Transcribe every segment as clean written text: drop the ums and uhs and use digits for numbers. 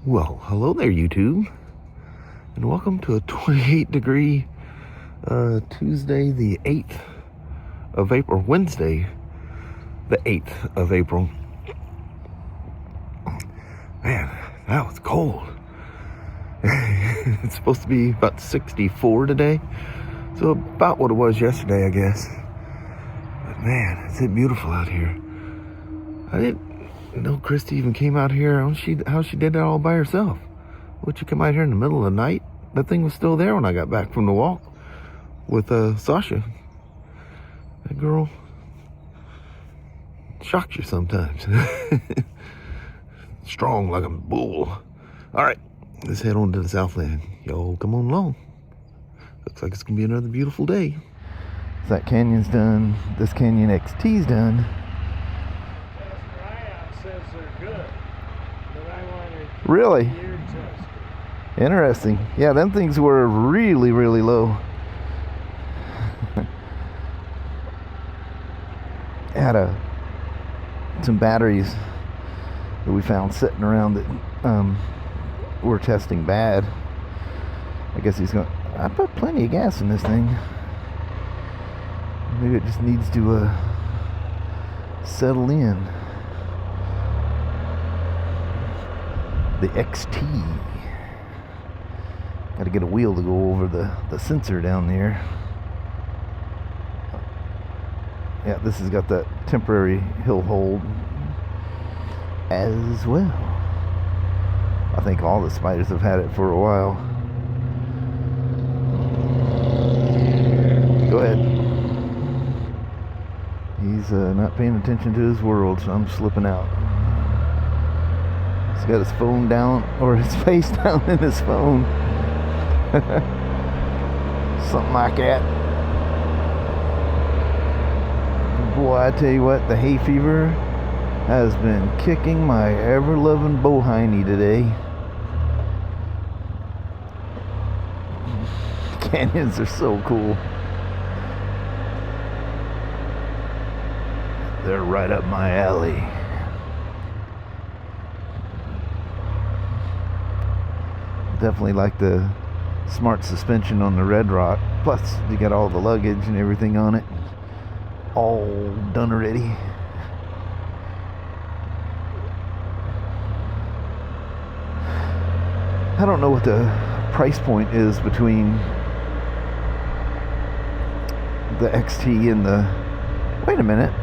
Well, hello there, YouTube, and welcome to a 28-degree Tuesday, the 8th of April, Wednesday, the 8th of April. Man, that was cold. It's supposed to be about 64 today, so about what it was yesterday, I guess. But man, is it beautiful out here. I didn't know Christy even came out here. How she did that all by herself. Would you come out here in the middle of the night? That thing was still there when I got back from the walk with Sasha. That girl shocks you sometimes. Strong like a bull. All right, let's head on to the Southland. Yo, come on along. Looks like it's gonna be another beautiful day. That canyon's done. This Canyon XT's done. Says they're good, but I wanted Really? ear tested. Interesting. Yeah, them things were really, really low. Had some batteries that we found sitting around that were testing bad. I guess I put plenty of gas in this thing. Maybe it just needs to settle in. The XT. Got to get a wheel to go over the sensor down there. Yeah, this has got that temporary hill hold as well. I think all the Spyders have had it for a while. Go ahead. He's not paying attention to his world, so I'm slipping out. He's got his phone down, or his face down in his phone. Something like that. Boy, I tell you what, the hay fever has been kicking my ever-loving bohiney today. Canyons are so cool. They're right up my alley. Definitely like the smart suspension on the Red Rock. Plus, you got all the luggage and everything on it. All done already. I don't know what the price point is between the XT and the... Wait a minute.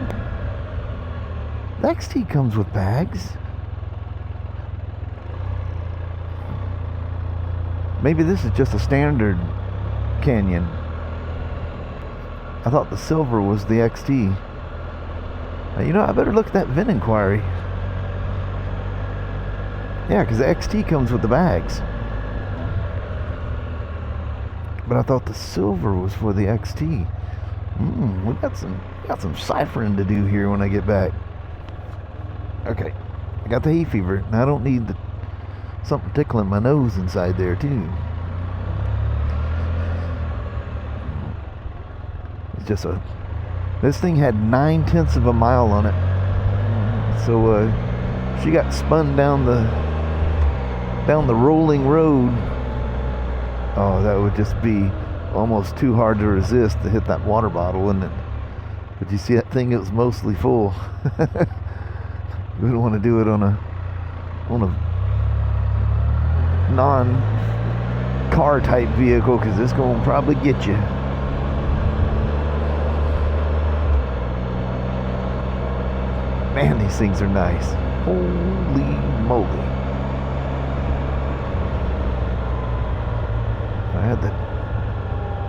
The XT comes with bags. Maybe this is just a standard Canyon. I thought the silver was the XT. You know, I better look at that VIN inquiry. Yeah, because the XT comes with the bags. But I thought the silver was for the XT. We got some ciphering to do here when I get back. Okay, I got the hay fever. Now I don't need something tickling my nose inside there too. It's just this thing had 9/10 of a mile on it. So she got spun down the rolling road. Oh, that would just be almost too hard to resist to hit that water bottle, wouldn't it? But you see that thing, it was mostly full. We don't want to do it on a non-car type vehicle, because it's going to probably get you. Man, these things are nice. Holy moly. I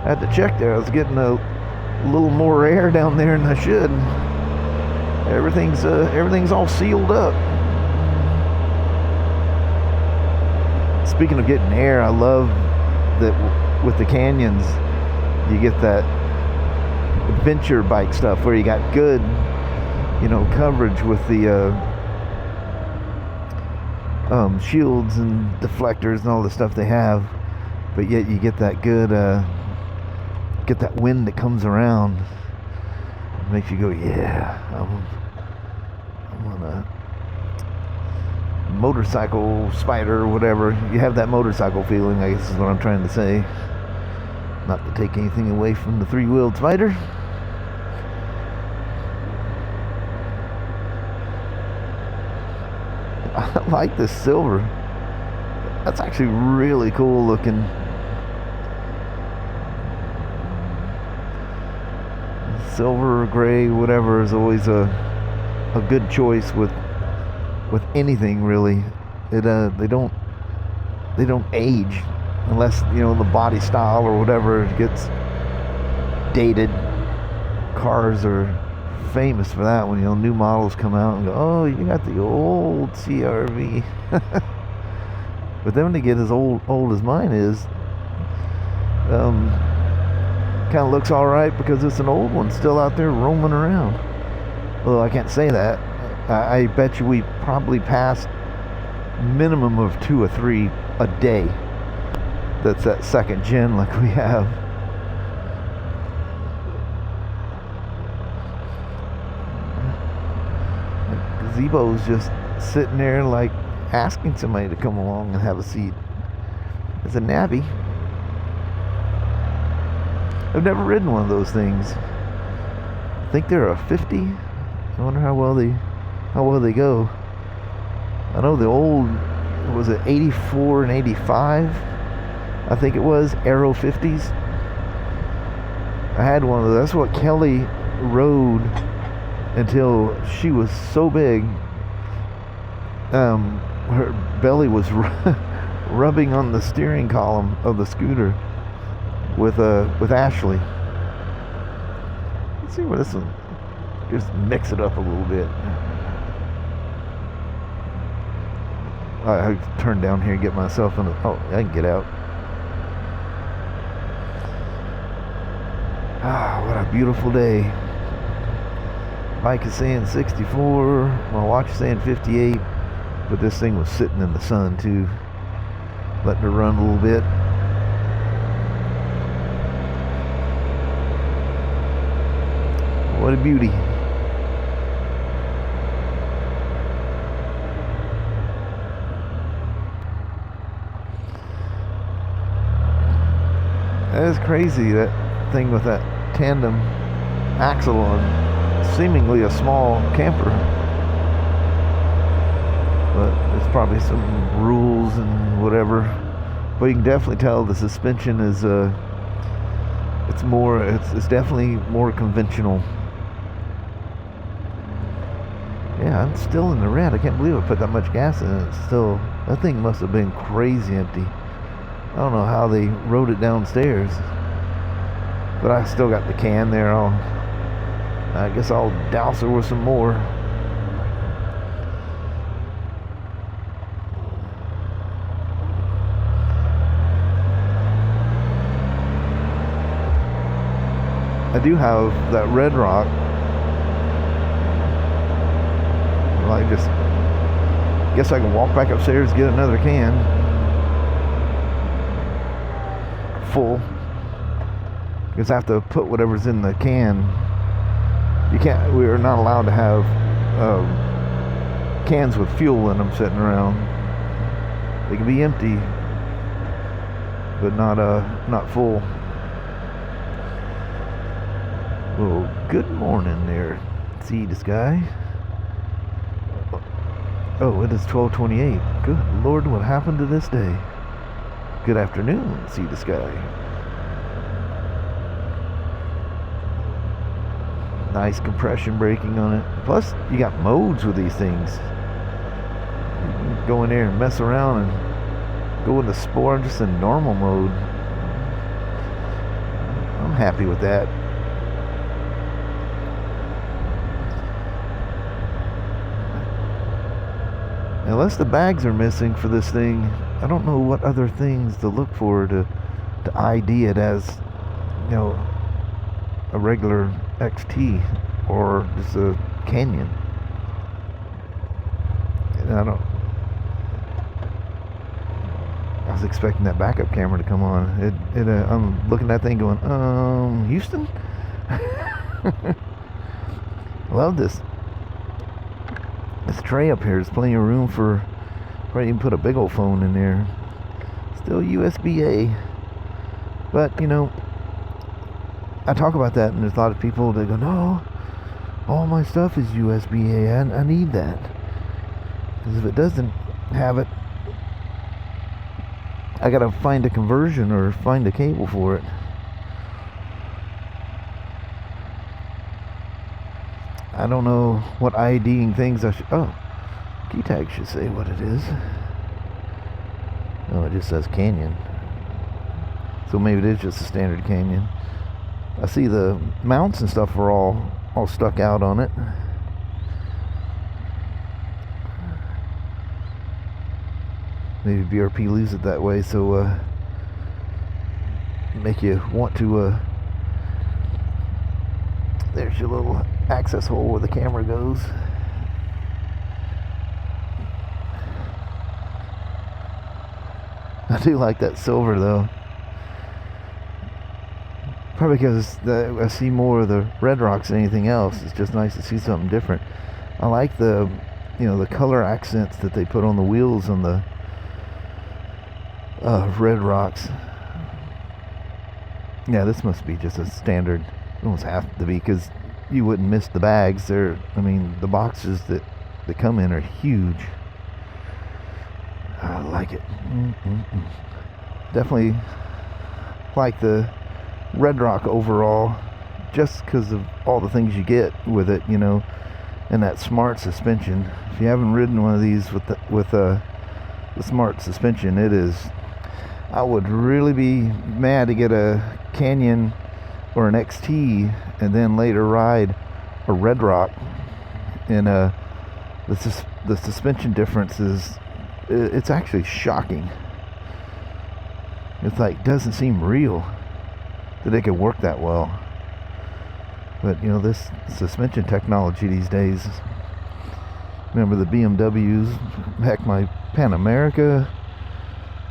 had to check there. I was getting a little more air down there than I should. Everything's all sealed up. Speaking of getting air, I love that with the canyons, you get that adventure bike stuff where you got good, coverage with the shields and deflectors and all the stuff they have, but yet you get that good, get that wind that comes around. It makes you go, yeah, I'm gonna motorcycle Spyder or whatever. You have that motorcycle feeling, I guess is what I'm trying to say. Not to take anything away from the three-wheeled Spyder. I like this silver. That's actually really cool looking. Silver or gray, whatever, is always a good choice with anything really. They don't age unless, you know, the body style or whatever gets dated. Cars are famous for that when, you know, new models come out and go, oh, you got the old CRV. But then when they get as old as mine is, kind of looks all right because it's an old one still out there roaming around. Although I can't say that. I bet you we probably passed minimum of 2 or 3 a day. That's that second gen like we have. Gazebo's just sitting there like asking somebody to come along and have a seat. It's a navvy. I've never ridden one of those things. I think they're a 50. I wonder how well they go. I know the old, was it 84 and 85? I think it was Aero 50s. I had one of those. That's what Kelly rode until she was so big. Her belly was rubbing on the steering column of the scooter with Ashley. Let's see where this one. Just mix it up a little bit. I turn down here and get myself in. Oh, I can get out. Ah, what a beautiful day. Bike is saying 64. My watch is saying 58. But this thing was sitting in the sun too, letting her run a little bit. What a beauty. That is crazy, that thing with that tandem axle on seemingly a small camper. But there's probably some rules and whatever. But you can definitely tell the suspension is it's definitely more conventional. Yeah, I'm still in the red. I can't believe I put that much gas in it. Still, that thing must have been crazy empty. I don't know how they rode it downstairs. But I still got the can there. I guess I'll douse her with some more. I do have that Red Rock. Well, I just guess I can walk back upstairs, get another can full. Because I have to put whatever's in the can. You can't. We are not allowed to have cans with fuel in them sitting around. They can be empty, but not full. Well, good morning there, Sea to Sky. Oh, it is 12:28. Good Lord, what happened to this day? Good afternoon, Sea to Sky. Nice compression braking on it. Plus, you got modes with these things. You can go in there and mess around and go into sport, just in normal mode. I'm happy with that. Unless the bags are missing for this thing, I don't know what other things to look for to ID it as, you know, a regular XT or just a Canyon. And I was expecting that backup camera to come on. I'm looking at that thing going, Houston? Love this. This tray up here is plenty of room for Probably even put a big old phone in there. Still USB-A. But, you know, I talk about that, and there's a lot of people that go, no, all my stuff is USB-A. I need that. Because if it doesn't have it, I gotta find a conversion or find a cable for it. I don't know what IDing things I should... Oh, key tag should say what it is. Oh, it just says Canyon. So maybe it is just a standard Canyon. I see the mounts and stuff are all stuck out on it. Maybe BRP leaves it that way, so make you want to... There's your little access hole where the camera goes. I do like that silver though. Probably because I see more of the red rocks than anything else. It's just nice to see something different. I like the, you know, the color accents that they put on the wheels on the red rocks. Yeah, this must be just a standard. It almost have to be, because you wouldn't miss the bags. I mean, the boxes that come in are huge. I like it. Definitely like the red rock overall, just because of all the things you get with it, you know, and that smart suspension. If you haven't ridden one of these with the smart suspension, it is... I would really be mad to get a Canyon or an XT and then later ride a red rock, and the suspension difference is, it's actually shocking. It's like, doesn't seem real that it can work that well. But you know, this suspension technology these days, remember the BMWs, heck, my Pan America,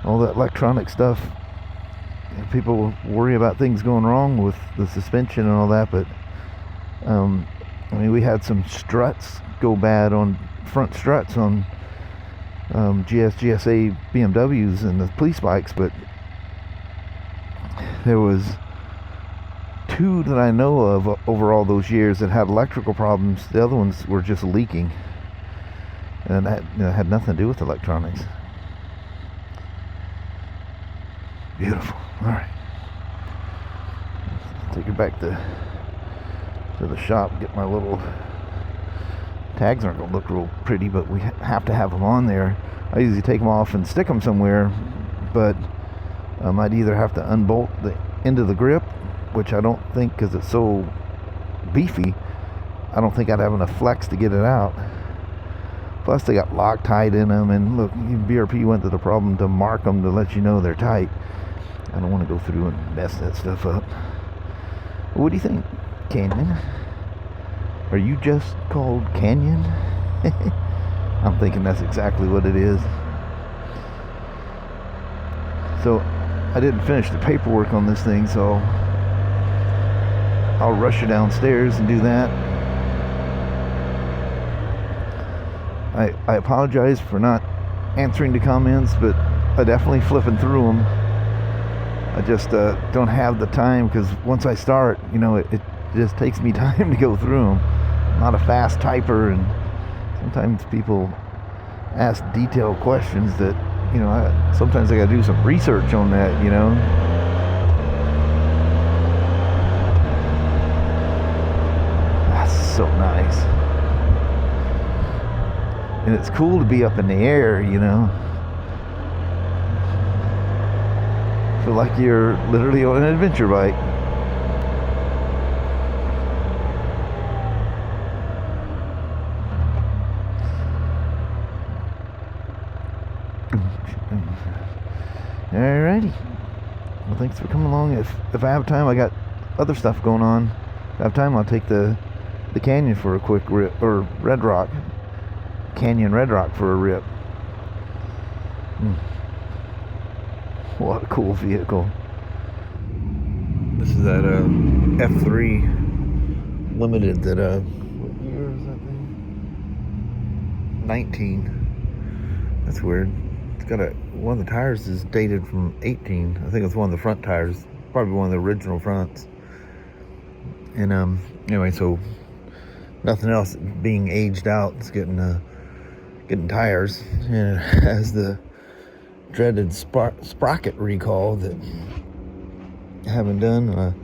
all that electronic stuff. People worry about things going wrong with the suspension and all that, but I mean, we had some struts go bad, on front struts on GSA BMWs and the police bikes, but there was 2 that I know of over all those years that had electrical problems. The other ones were just leaking, and that, you know, had nothing to do with electronics. Beautiful. All right, take it back to the shop. Get my little tags. Aren't gonna look real pretty, but we have to have them on there. I usually take them off and stick them somewhere, but I'd either have to unbolt the end of the grip, which I don't think, because it's so beefy, I don't think I'd have enough flex to get it out. Plus they got Loctite in them, and look, BRP went to the problem to mark them to let you know they're tight. I don't want to go through and mess that stuff up. What do you think, Canyon? Are you just called Canyon? I'm thinking that's exactly what it is. So I didn't finish the paperwork on this thing, so I'll rush you downstairs and do that. I apologize for not answering the comments, but I definitely flipping through them. I just don't have the time, because once I start, you know, it just takes me time to go through them. I'm not a fast typer, and sometimes people ask detailed questions that, you know, sometimes I gotta do some research on that, you know. That's so nice. And it's cool to be up in the air, you know. Feel like you're literally on an adventure bike. Alrighty. Well, thanks for coming along. If I have time, I got other stuff going on. If I have time, I'll take the Canyon for a quick rip, or Red Rock. Canyon Red Rock for a rip. What a cool vehicle. This is that F3 Limited that what year is that thing? 19. That's weird. It's got one of the tires is dated from 18. I think it's one of the front tires, probably one of the original fronts. And anyway, so nothing else being aged out. It's getting tires, and it has the dreaded sprocket recall that I haven't done in a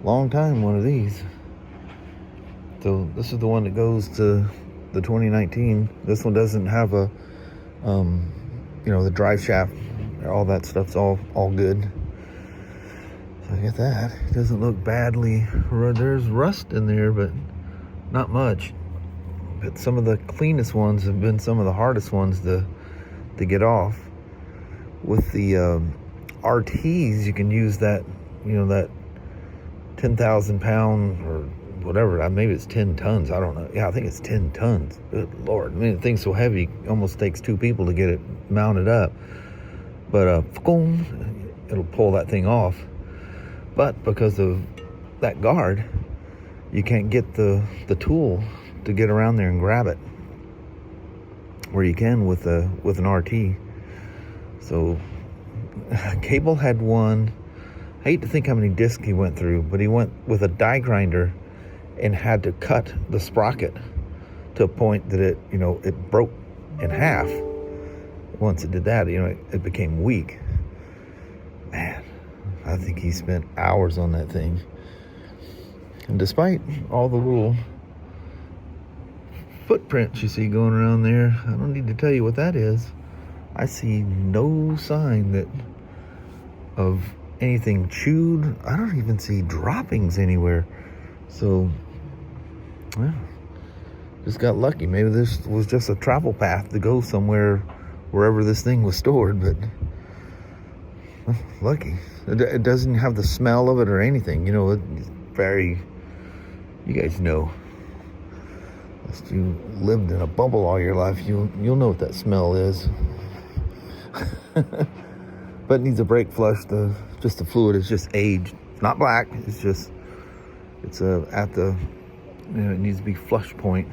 long time. One of these. So this is the one that goes to the 2019. This one doesn't have a, the drive shaft. All that stuff's all good. So I get that. It doesn't look badly. There's rust in there, but not much. But some of the cleanest ones have been some of the hardest ones to get off. With the RTs, you can use that, that 10,000 pound or whatever, maybe it's 10 tons, I don't know. Yeah, I think it's 10 tons. Good Lord. I mean, the thing's so heavy, almost takes 2 people to get it mounted up. But it'll pull that thing off. But because of that guard, you can't get the tool to get around there and grab it where you can with an RT. So Cable had one. I hate to think how many discs he went through, but he went with a die grinder and had to cut the sprocket to a point that it broke in half. Once it did that, it became weak. Man, I think he spent hours on that thing. And despite all the little footprints you see going around there, I don't need to tell you what that is. I see no sign of anything chewed. I don't even see droppings anywhere. So, well, just got lucky. Maybe this was just a travel path to go somewhere, wherever this thing was stored, but lucky. It doesn't have the smell of it or anything. It's very, you guys know. If you lived in a bubble all your life, you'll know what that smell is. But it needs a brake flush. Just the fluid is just aged. It's not black. It's at the, it needs to be flush point.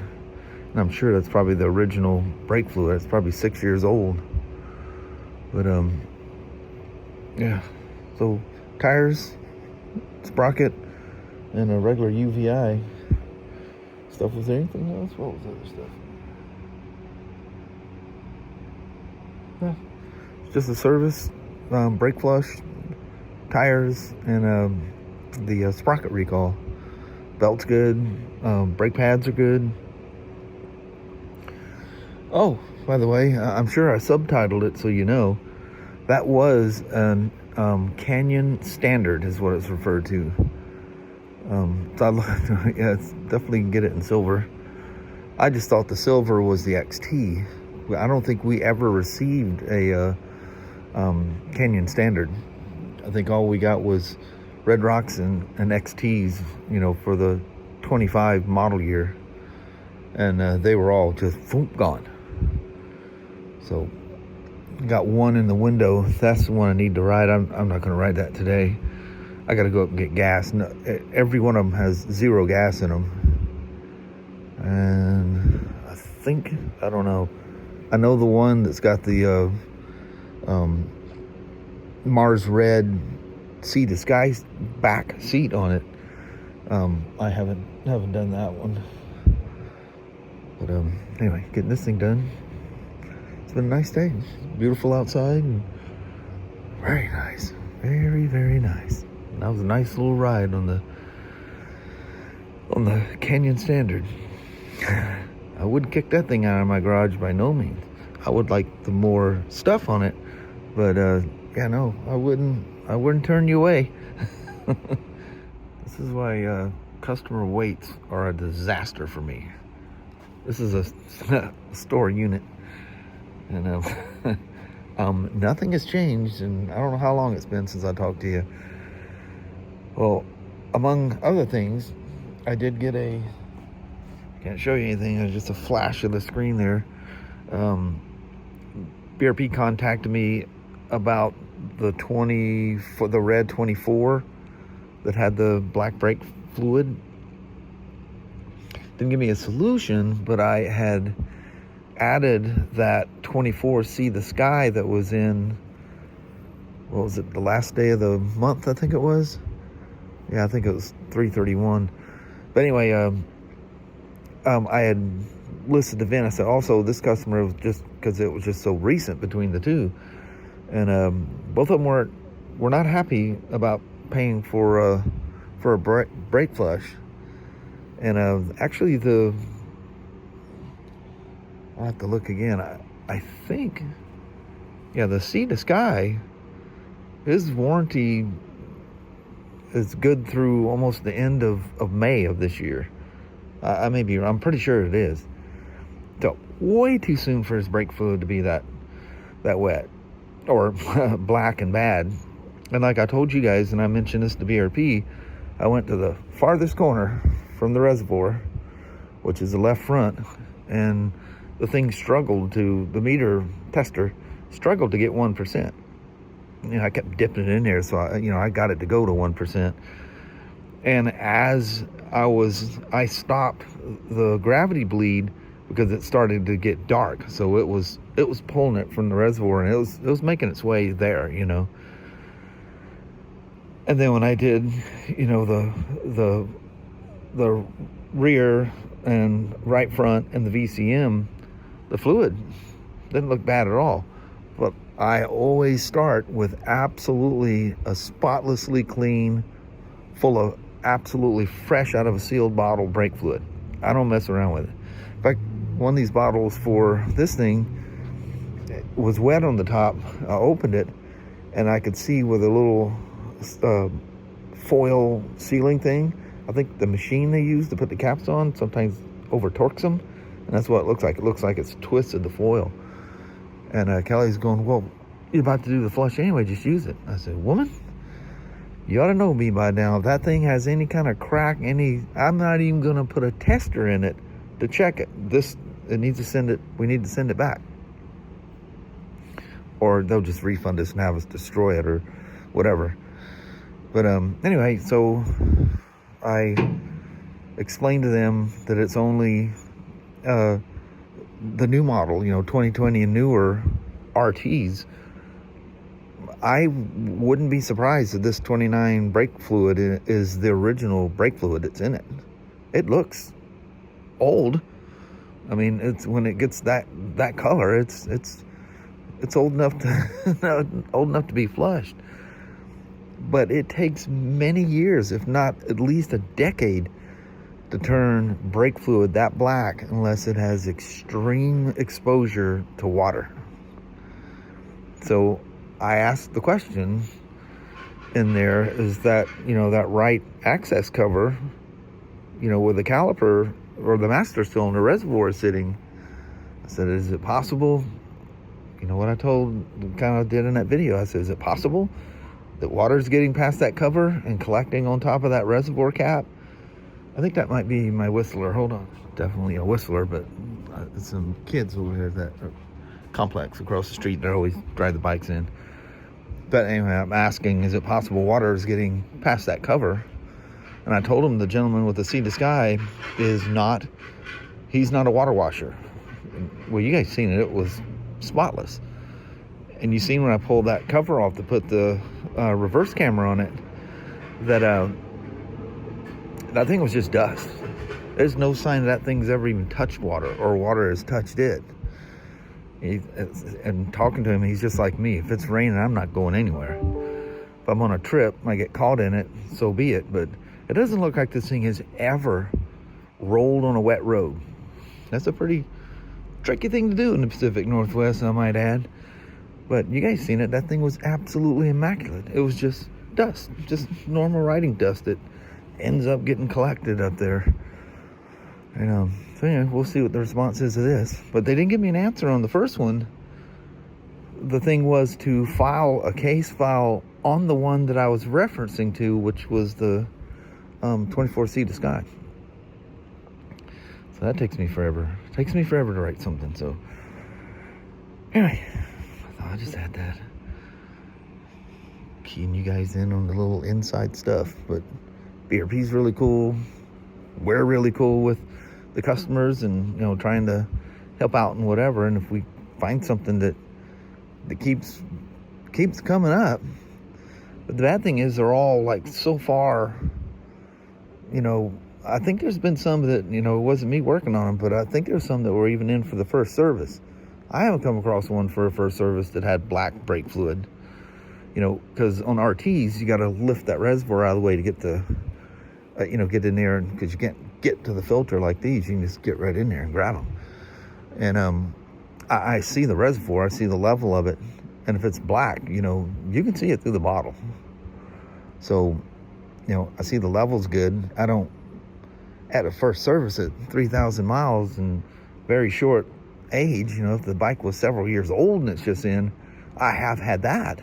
And I'm sure that's probably the original brake fluid. It's probably 6 years old. But yeah. So tires, sprocket, and a regular UVI stuff. Was there anything else? What was the other stuff? Yeah. It's just a service, brake flush, tires, and the sprocket recall. Belt's good. Brake pads are good. Oh, by the way, I'm sure I subtitled it so you know. That was an Canyon Standard is what it's referred to. Yeah, it's definitely can get it in silver. I just thought the silver was the XT. I don't think we ever received a Canyon Standard. I think all we got was Red Rocks and XTs, for the 25 model year. And they were all just gone. So, got one in the window. That's the one I need to ride. I'm not going to ride that today. I got to go up and get gas. No, every one of them has 0 gas in them. And I don't know. I know the one that's got the Mars Red Sea to Sky back seat on it. I haven't done that one. But anyway, getting this thing done. It's been a nice day. Beautiful outside and very nice. Very, very nice. And that was a nice little ride on the Canyon Standard. I wouldn't kick that thing out of my garage by no means. I would like the more stuff on it, but I wouldn't turn you away. This is why customer waits are a disaster for me. This is a store unit, and nothing has changed, and I don't know how long it's been since I talked to you. Well, among other things, I did get can't show you anything, it's just a flash of the screen there. BRP contacted me about the red 24 that had the black brake fluid. Didn't give me a solution, but I had added that 24 See the Sky that was in, what was it, the last day of the month, I think it was? Yeah, I think it was 3/31. But anyway, I had listed the VIN. I said, also, this customer was just, because it was just so recent between the two. And both of them were not happy about paying for a brake flush. And actually, I'll have to look again. I think, yeah, the See the Sky, his warranty is good through almost the end of May of this year. I may be, I'm pretty sure it is. So way too soon for his brake fluid to be that wet or black and bad. And like I told you guys, and I mentioned this to BRP, I went to the farthest corner from the reservoir, which is the left front, and the thing the meter tester struggled to get 1%. I kept dipping it in there, so I got it to go to 1%. And as I stopped the gravity bleed because it started to get dark. So it was pulling it from the reservoir, and it was making its way there, And then when I did, the rear and right front and the VCM, the fluid didn't look bad at all. But I always start with absolutely a spotlessly clean, full of absolutely fresh out of a sealed bottle brake fluid. I don't mess around with it. In fact, one of these bottles for this thing was wet on the top. I opened it, and I could see with a little foil sealing thing, I think the machine they use to put the caps on sometimes over torques them, and that's what it looks like. It looks like it's twisted the foil. And Kelly's going, well, you're about to do the flush anyway, just use it. I said, woman, you ought to know me by now. If that thing has any kind of crack, I'm not even going to put a tester in it to check it. We need to send it back. Or they'll just refund us and have us destroy it or whatever. But anyway, so I explained to them that it's only the new model, 2020 and newer RTs. I wouldn't be surprised if this 29 brake fluid is the original brake fluid that's in it. It looks old. I mean, it's when it gets that color, it's old enough to be flushed. But it takes many years, if not at least a decade, to turn brake fluid that black unless it has extreme exposure to water. So I asked the question in there, is that, that right access cover, where the caliper or the master cylinder reservoir is sitting, I said, is it possible? What I kind of did in that video, I said, is it possible that water's getting past that cover and collecting on top of that reservoir cap? I think that might be my whistler. Hold on. Definitely a whistler, but some kids over here at that complex across the street, they always drive the bikes in. But anyway, I'm asking, is it possible water is getting past that cover? And I told him the gentleman with the See the Sky he's not a water washer. Well, you guys seen it. It was spotless. And you seen when I pulled that cover off to put the reverse camera on it, that thing was just dust. There's no sign that thing's ever even touched water or water has touched it. And talking to him, he's just like me. If it's raining, I'm not going anywhere. If I'm on a trip, I get caught in it, so be it. But it doesn't look like this thing has ever rolled on a wet road. That's a pretty tricky thing to do in the Pacific Northwest, I might add. But you guys seen it. That thing was absolutely immaculate. It was just dust, just normal riding dust that ends up getting collected up there. So anyway, we'll see what the response is to this. But they didn't give me an answer on the first one. The thing was to file a case file on the one that I was referencing to, which was the 24 See the Sky. So that takes me forever. It takes me forever to write something. So anyway, I thought I just had that. Keying you guys in on the little inside stuff. But BRP's really cool. We're really cool with the customers, and trying to help out and whatever. And if we find something that keeps coming up. But the bad thing is they're all like so far, you know, I think there's been some that, you know, it wasn't me working on them, but I think there's some that were even in for the first service. I haven't come across one for a first service that had black brake fluid, you know, because on RTs, you got to lift that reservoir out of the way to get the, you know, get in there, because you can't get to the filter like these. You can just get right in there and grab them. And I see the reservoir, I see the level of it, and if it's black, you know, you can see it through the bottle. So, you know, I see the level's good. I don't, at a first service at 3,000 miles and very short age, you know, if the bike was several years old and it's just in, I have had that.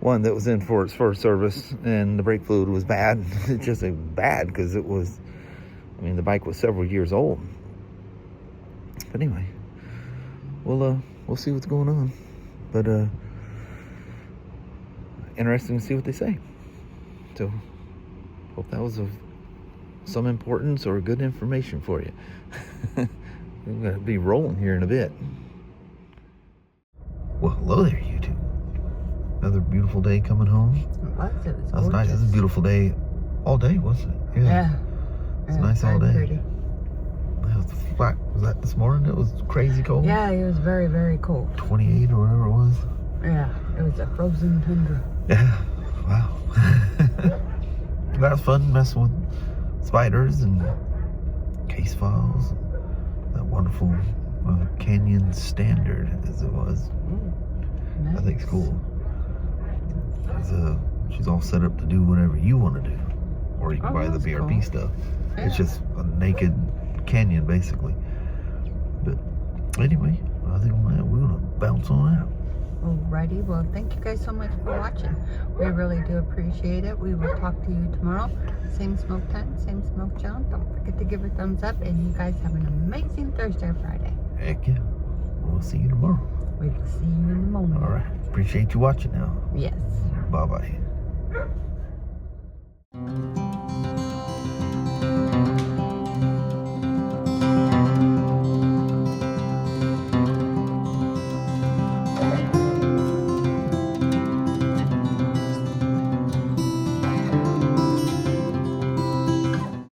One that was in for its first service and the brake fluid was bad. It's just bad because it was, I mean, the bike was several years old. But anyway, we'll see what's going on. But interesting to see what they say. So hope that was of some importance or good information for you. We're going to be rolling here in a bit. Well, hello there, YouTube. Another beautiful day coming home. It was. It was That was nice. It was a beautiful day all day, wasn't it? Yeah. It's nice all day. Pretty. It was flat. Was that this morning? It was crazy cold. Yeah, it was very, very cold. 28 or whatever it was. Yeah, it was a frozen tundra. Yeah. Wow. That was fun messing with spiders and case files. That wonderful Can-Am Standard, as it was. Nice. I think it's cool. She's all set up to do whatever you want to do, or you can buy the BRP cool. stuff. Yeah. It's just a naked canyon, basically. But anyway, I think we're gonna bounce on out. Alrighty, well, thank you guys so much for watching. We really do appreciate it. We will talk to you tomorrow. Same smoke time, same smoke channel. Don't forget to give a thumbs up, and you guys have an amazing Thursday or Friday. Heck yeah. We'll see you tomorrow. We will see you in the morning. All right. Appreciate you watching now. Yes. Bye-bye.